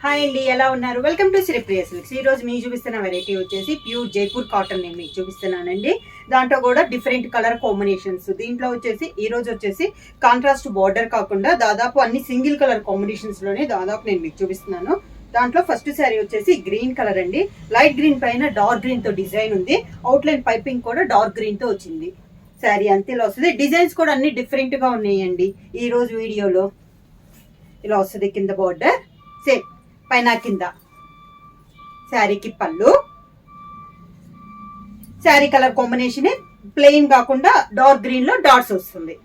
Hi అండి, ఎలా ఉన్నారు? Welcome to Sripriya silks. ఈ రోజు మీకు చూపిస్తున్న వెరైటీ వచ్చేసి ప్యూర్ జైపూర్ కాటన్ నేను మీకు చూపిస్తున్నానండి. దాంట్లో కూడా డిఫరెంట్ కలర్ కాంబినేషన్స్. దీంట్లో వచ్చేసి ఈ రోజు వచ్చేసి కాంట్రాస్ట్ బార్డర్ కాకుండా దాదాపు అన్ని సింగిల్ కలర్ కాంబినేషన్స్ లోనే దాదాపు నేను మీకు చూపిస్తున్నాను. దాంట్లో ఫస్ట్ శారీ వచ్చేసి గ్రీన్ కలర్ అండి. లైట్ గ్రీన్ పైన డార్క్ గ్రీన్ తో డిజైన్ ఉంది. అవుట్లైన్ పైపింగ్ కూడా డార్క్ గ్రీన్ తో వచ్చింది. శారీ అంతే ఇలా వస్తుంది. డిజైన్స్ కూడా అన్ని డిఫరెంట్ గా ఉన్నాయండి. ఈ రోజు వీడియోలో ఇలా వస్తుంది. కింద బార్డర్ సేమ్, పైన కింద. శారీకి పళ్ళు, శారీ కలర్ కాంబినేషన్ ప్లెయిన్ కాకుండా డార్క్ గ్రీన్ లో డాట్స్ వస్తుంది.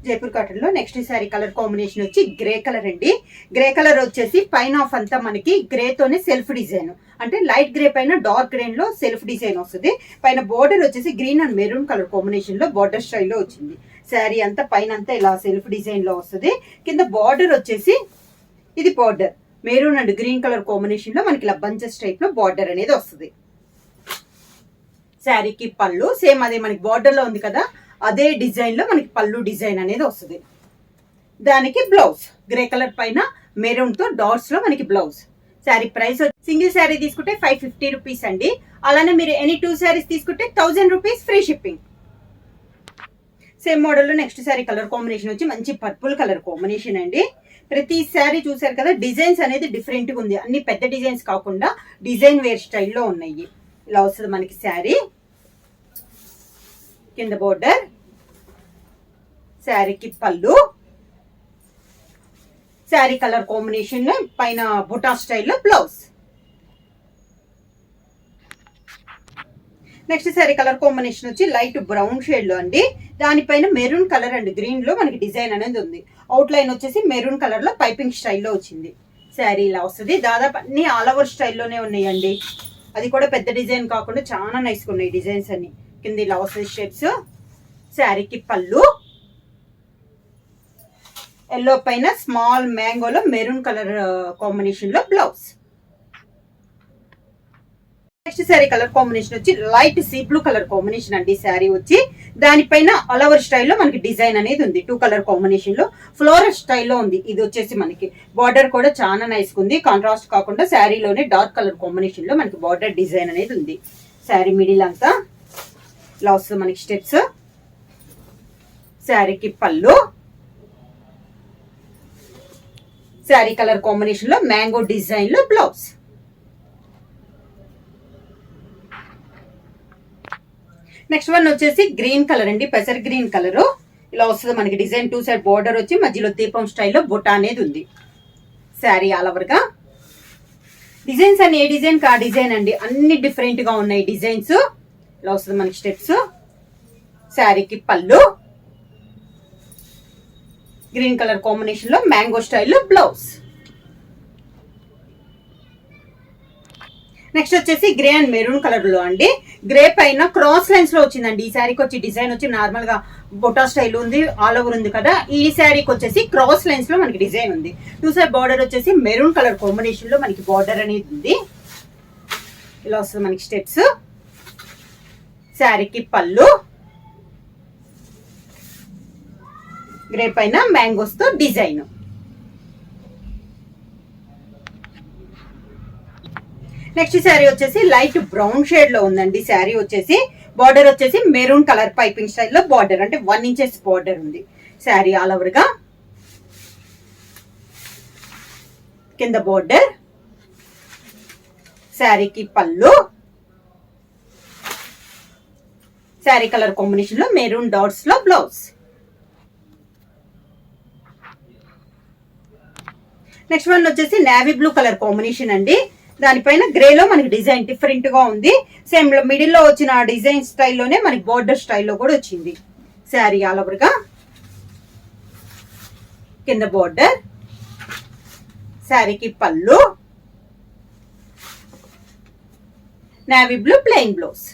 జైపూర్ కాటన్ లో నెక్స్ట్ శారీ కలర్ కాంబినేషన్ వచ్చి గ్రే కలర్ అండి. గ్రే కలర్ వచ్చేసి పైన ఆఫ్ అంతా మనకి గ్రే తోనే సెల్ఫ్ డిజైన్, అంటే లైట్ గ్రే పైన డార్క్ గ్రీన్ లో సెల్ఫ్ డిజైన్ వస్తుంది. పైన బోర్డర్ వచ్చేసి green and maroon colour combination లో బార్డర్ స్టైల్లో వచ్చింది. శారీ అంతా పైన అంతా ఇలా సెల్ఫ్ డిజైన్ లో వస్తుంది. కింద బార్డర్ వచ్చేసి ఇది border maroon and green colour combination లో మనకి ఇలా బంచెస్ టైప్ లో బార్డర్ అనేది వస్తుంది. శారీకి పళ్ళు సేమ్ అదే మనకి బార్డర్ లో ఉంది కదా, అదే డిజైన్ లో మనకి పళ్ళు డిజైన్ అనేది వస్తుంది. దానికి బ్లౌజ్ గ్రే కలర్ పైన మెరూన్ తో డాట్స్ లో మనకి blouse. Sari price single sari తీసుకుంటే 550 రూపీస్ అండి. అలానే మీరు ఎనీ 2 శారీస్ తీసుకుంటే 1000 rupees free shipping. Same model లో నెక్స్ట్ శారీ కలర్ కాంబినేషన్ వచ్చి మంచి పర్పుల్ కలర్ కాంబినేషన్ అండి. ప్రతి శారీ చూసారు కదా, డిజైన్స్ అనేది డిఫరెంట్ గా ఉంది. అన్ని పెద్ద డిజైన్స్ కాకుండా డిజైన్ వేర్ స్టైల్లో ఉన్నాయి. ఇలా వస్తుంది మనకి శారీ. కింద బోర్డర్, శారీకి పళ్ళు, శారీ కలర్ కాంబినేషన్ పైన బుటా స్టైల్లో blouse. Next sari colour combination వచ్చి లైట్ బ్రౌన్ షేడ్ లో అండి. దానిపైన మెరూన్ కలర్ అండ్ గ్రీన్ లో మనకి డిజైన్ అనేది ఉంది. అవుట్ లైన్ వచ్చేసి మెరూన్ కలర్ లో పైపింగ్ స్టైల్లో వచ్చింది. శారీ ఇలా వస్తుంది. దాదాపు అన్ని ఆల్ ఓవర్ స్టైల్లోనే ఉన్నాయండి. అది కూడా పెద్ద డిజైన్ కాకుండా చాలా నైస్గా ఉన్నాయి డిజైన్స్ అన్ని. కింద ఇలా వస్తుంది షేప్స్. శారీకి పళ్ళు, ఎల్లో పైన స్మాల్ మ్యాంగోలో మెరూన్ కలర్ కాంబినేషన్ లో blouse. Next sari colour combination వచ్చి light sea blue colour combination అండి. శారీ వచ్చి దానిపైన ఆల్ ఓవర్ స్టైల్లో మనకి డిజైన్ అనేది ఉంది. 2 కలర్ కాంబినేషన్ లో ఫ్లోరల్ స్టైల్లో ఉంది. ఇది వచ్చేసి మనకి బార్డర్ కూడా చాలా నైస్ ఉంది. కాంట్రాస్ట్ కాకుండా శారీలోనే డార్క్ కలర్ కాంబినేషన్ లో మనకి బార్డర్ డిజైన్ అనేది ఉంది. శారీ మిడిల్ అంతా ఇలా వస్తుంది మనకి స్టెప్స్. శారీకి పళ్ళు, శారీ కలర్ కాంబినేషన్ లో మ్యాంగో డిజైన్ లో బ్లౌజ్. నెక్స్ట్ వన్ వచ్చేసి గ్రీన్ కలర్ అండి, పెసర్ గ్రీన్ కలర్. ఇలా వస్తుంది మనకి డిజైన్. 2 సైడ్ బోర్డర్ వచ్చి మధ్యలో దీపం స్టైల్లో బుట్ట అనేది ఉంది. శారీ ఆల్ ఓవర్ గా డిజైన్స్ అన్ని ఏ డిజైన్ కా డిజైన్ అండి, అన్ని డిఫరెంట్ గా ఉన్నాయి డిజైన్స్. ఇలా వస్తుంది మనకి స్టెప్స్. శారీకి పళ్ళు, గ్రీన్ కలర్ కాంబినేషన్ లో మ్యాంగో స్టైల్లో బ్లౌజ్. నెక్స్ట్ వచ్చేసి గ్రే అండ్ మెరూన్ కలర్ లో అండి. గ్రే పైన క్రాస్ లైన్స్ లో వచ్చిందండి. ఈ శారీకి వచ్చి డిజైన్ వచ్చి నార్మల్ గా బొటా స్టైల్ ఉంది, ఆల్ ఓవర్ ఉంది కదా. ఈ శారీకి వచ్చేసి క్రాస్ లైన్స్ లో మనకి డిజైన్ ఉంది. 2 సైడ్ బార్డర్ వచ్చేసి మెరూన్ కలర్ కాంబినేషన్ లో మనకి బార్డర్ అనేది ఉంది. ఇలా వస్తుంది మనకి స్టెప్స్. శారీకి పళ్ళు, గ్రే పైన మ్యాంగోస్ తో డిజైన్. నెక్స్ట్ శారీ వచ్చేసి లైట్ బ్రౌన్ షేడ్ లో ఉందండి. శారీ వచ్చేసి బార్డర్ వచ్చేసి మెరూన్ కలర్ పైపింగ్ స్టైల్లో బార్డర్, అంటే 1 ఇంచెస్ బార్డర్ ఉంది. శారీ ఆల్ ఓవర్ గా కింద బార్డర్, శారీకి పళ్ళు, శారీ కలర్ కాంబినేషన్ లో మెరూన్ డాట్స్ లో బ్లౌజ్. నెక్స్ట్ వన్ వచ్చేసి నేవీ బ్లూ కలర్ కాంబినేషన్ అండి. దానిపైన గ్రేలో మనకి డిజైన్ డిఫరెంట్ గా ఉంది. సేమ్ మిడిల్ లో వచ్చిన డిజైన్ స్టైల్లోనే మనకి బోర్డర్ స్టైల్లో కూడా వచ్చింది. శారీ ఆల్ ఓవర్ గా కింద బోర్డర్, శారీకి పళ్ళు, navy blue plain blouse.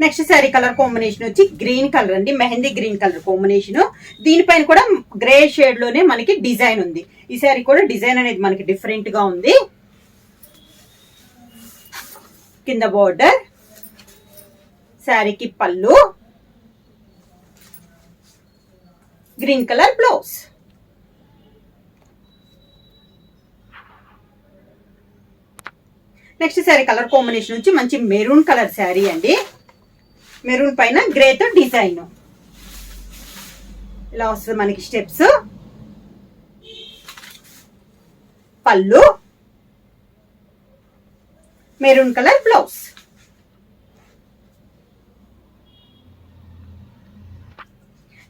Next sari colour combination వచ్చి గ్రీన్ కలర్ అండి, మెహందీ గ్రీన్ కలర్ కాంబినేషన్. దీనిపైన కూడా గ్రే షేడ్ లోనే మనకి డిజైన్ ఉంది. ఈ శారీ కూడా డిజైన్ అనేది మనకి డిఫరెంట్ గా ఉంది. కింద బోర్డర్, శారీకి పళ్ళు, green colour blouse. Next sari colour combination వచ్చి మంచి మెరూన్ కలర్ శారీ అండి. మెరూన్ పైన గ్రేతో డిజైన్ ఇలా వస్తుంది మనకి. స్టెప్స్, పళ్ళు, maroon colour blouse.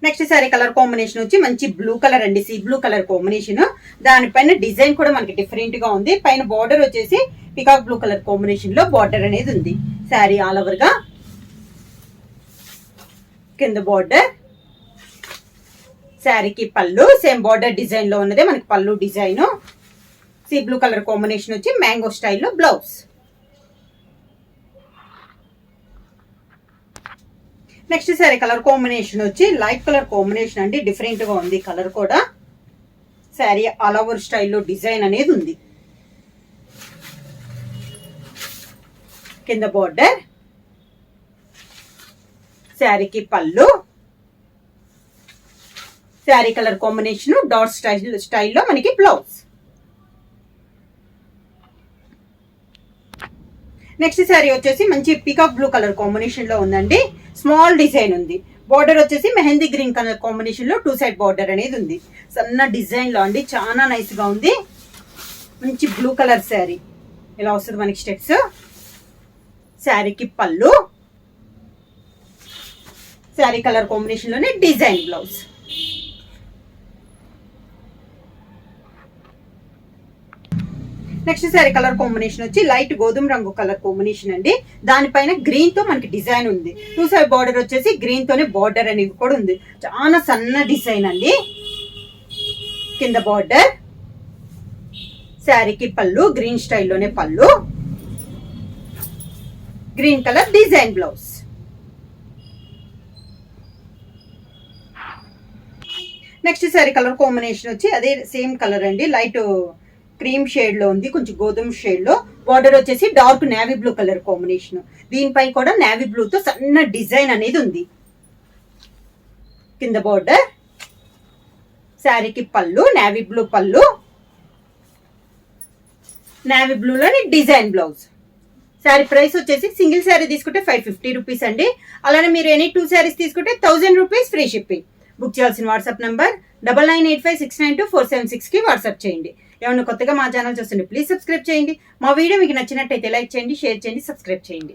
Next sari colour combination వచ్చి మంచి బ్లూ కలర్ అండి, సీ బ్లూ కలర్ కాంబినేషన్. దానిపైన డిజైన్ కూడా మనకి డిఫరెంట్ గా ఉంది. పైన బార్డర్ వచ్చేసి పికాక్ బ్లూ కలర్ కాంబినేషన్ లో బార్డర్ అనేది ఉంది. శారీ ఆల్ ఓవర్ గా కింద బార్డర్, శారీకి పళ్ళు సేమ్ బార్డర్ డిజైన్ లో ఉన్నదే మనకి పళ్ళు design. See blue colour combination వచ్చి మ్యాంగో స్టైల్లో blouse. Next sari colour combination వచ్చి లైట్ కలర్ కాంబినేషన్ అండి, డిఫరెంట్ గా ఉంది కలర్ కూడా. శారీ ఆల్ ఓవర్ స్టైల్లో డిజైన్ అనేది ఉంది. కింద బార్డర్, శారీకి పళ్ళు, శారీ కలర్ కాంబినేషన్ డాట్ స్టైల్లో మనకి బ్లౌజ్. నెక్స్ట్ శారీ వచ్చేసి మంచి పీకాక్ బ్లూ కలర్ కాంబినేషన్ లో ఉందండి. స్మాల్ డిజైన్ ఉంది. బార్డర్ వచ్చేసి మెహందీ గ్రీన్ కలర్ కాంబినేషన్ లో 2 సైడ్ బార్డర్ అనేది ఉంది. సన్న డిజైన్ లో అండి, చాలా నైస్ గా ఉంది. మంచి బ్లూ కలర్ శారీ ఇలా వస్తుంది మనకి. స్టెప్స్, శారీకి పళ్ళు, శారీ కలర్ కాంబినేషన్ లోనే design blouse. Next sari colour combination వచ్చి లైట్ గోధుమ రంగు కలర్ కాంబినేషన్ అండి. దానిపైన గ్రీన్ తో మనకి డిజైన్ ఉంది. 2 సైడ్ బార్డర్ వచ్చేసి గ్రీన్ తోనే బార్డర్ అనేది కూడా ఉంది. చాలా సన్న డిజైన్ అండి. కింద బార్డర్, శారీకి పళ్ళు గ్రీన్ స్టైల్లోనే పళ్ళు, green colour design blouse. Next sari colour combination వచ్చి అదే సేమ్ కలర్ అండి, లైట్ క్రీమ్ షేడ్ లో ఉంది, కొంచెం గోధుమ షేడ్ లో. బార్డర్ వచ్చేసి dark navy blue colour combination. దీనిపై కూడా నేవీ బ్లూ తో సన్న డిజైన్ అనేది ఉంది. కింద బార్డర్, శారీకి పళ్ళు నేవీ బ్లూ పళ్ళు, నేవీ బ్లూలోని డిజైన్ బ్లౌజ్. శారీ ప్రైస్ వచ్చేసి సింగిల్ శారీ తీసుకుంటే 550 రూపీస్ అండి. అలానే మీరు ఎనీ 2 శారీస్ తీసుకుంటే 1000 రూపీస్ ఫ్రీ షిప్పింగ్. బుక్ చేయాల్సిన వాట్సాప్ నంబర్ 9985692476 కి వాట్సాప్ చేయండి. ఏమన్నా కొత్తగా మా ఛానల్ చూస్తుంటే ప్లీజ్ సబ్స్క్రైబ్ చేయండి. మా వీడియో మీకు నచ్చినట్టయితే లైక్ చేయండి, షేర్ చేయండి, సబ్స్క్రైబ్ చేయండి.